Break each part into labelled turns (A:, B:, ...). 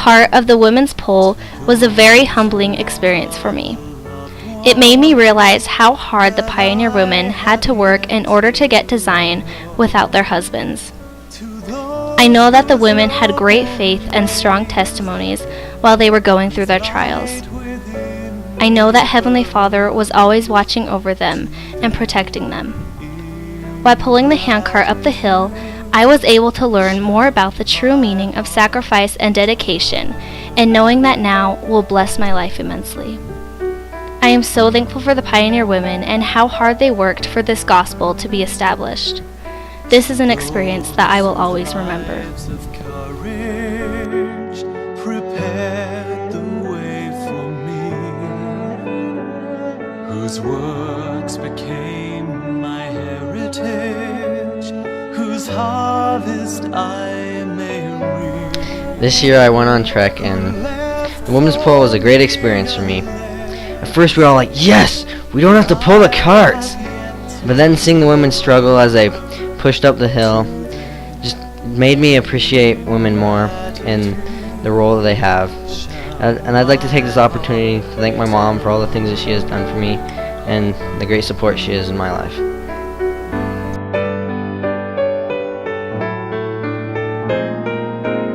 A: part of the women's pole was a very humbling experience for me. It made me realize how hard the pioneer women had to work in order to get to Zion without their husbands. I know that the women had great faith and strong testimonies while they were going through their trials. I know that Heavenly Father was always watching over them and protecting them. While pulling the handcart up the hill, I was able to learn more about the true meaning of sacrifice and dedication, and knowing that now will bless my life immensely. I am so thankful for the pioneer women and how hard they worked for this gospel to be established. This is an experience that I will always remember.
B: Prepared the way for me, whose works became my heritage, whose harvest I may reap.
C: This year I went on trek, and the women's pole was a great experience for me. At first we were all like, yes, we don't have to pull the carts. But then seeing the women struggle as they pushed up the hill just made me appreciate women more and the role that they have. And I'd like to take this opportunity to thank my mom for all the things that she has done for me and the great support she is in my life.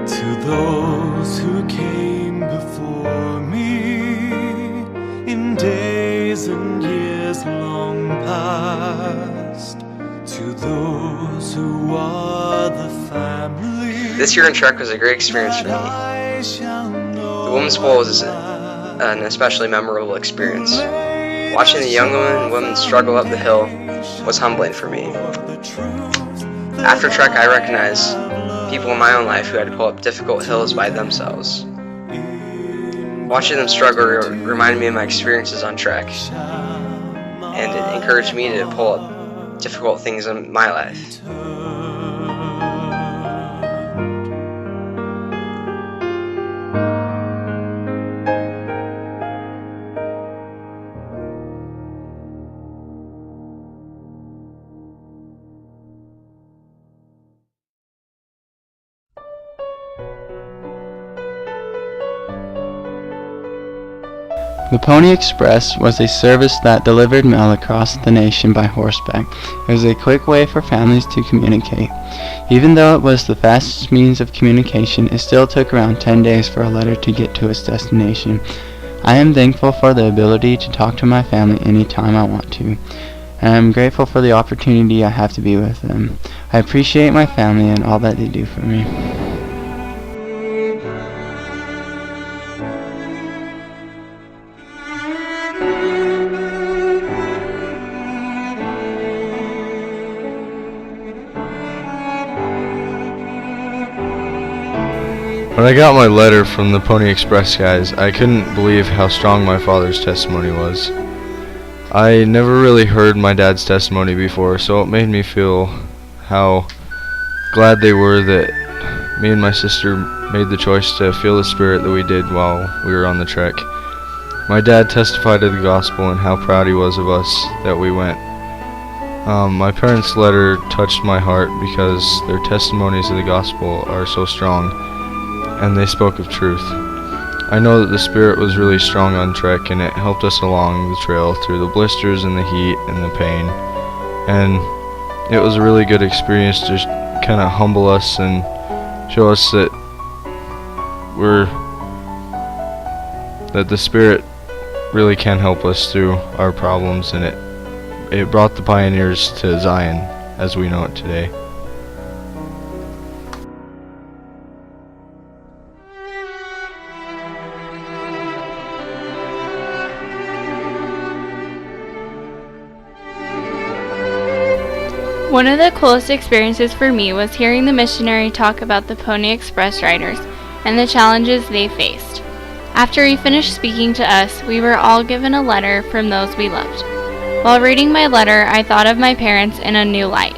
B: To those who came before me in days and years long past, to those who are the family.
D: This year in Trek was a great experience for me. The Women's Bowl was an especially memorable experience. Watching the young women struggle up the hill was humbling for me. After Trek, I recognized people in my own life who had to pull up difficult hills by themselves. Watching them struggle reminded me of my experiences on Trek, and it encouraged me to pull up difficult things in my life.
E: The Pony Express was a service that delivered mail across the nation by horseback. It was a quick way for families to communicate. Even though it was the fastest means of communication, it still took around 10 days for a letter to get to its destination. I am thankful for the ability to talk to my family anytime I want to, and I am grateful for the opportunity I have to be with them. I appreciate my family and all that they do for me.
F: When I got my letter from the Pony Express guys, I couldn't believe how strong my father's testimony was. I never really heard my dad's testimony before, so it made me feel how glad they were that me and my sister made the choice to feel the spirit that we did while we were on the trek. My dad testified to the gospel and how proud he was of us that we went. My parents' letter touched my heart because their testimonies of the gospel are so strong, and they spoke of truth. I know that the spirit was really strong on trek, and it helped us along the trail through the blisters and the heat and the pain. And it was a really good experience to kind of humble us and show us that the spirit really can help us through our problems, and it brought the pioneers to Zion as we know it today.
G: One of the coolest experiences for me was hearing the missionary talk about the Pony Express riders and the challenges they faced. After he finished speaking to us, we were all given a letter from those we loved. While reading my letter, I thought of my parents in a new light.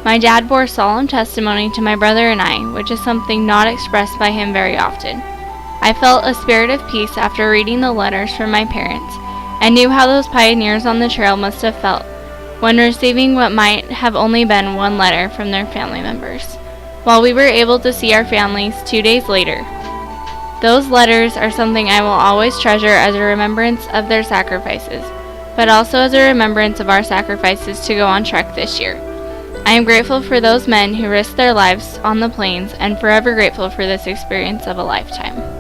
G: My dad bore solemn testimony to my brother and I, which is something not expressed by him very often. I felt a spirit of peace after reading the letters from my parents, and knew how those pioneers on the trail must have felt when receiving what might have only been one letter from their family members. While we were able to see our families 2 days later, Those letters are something I will always treasure as a remembrance of their sacrifices, but also as a remembrance of our sacrifices to go on trek this year. I am grateful for those men who risked their lives on the plains and forever grateful for this experience of a lifetime.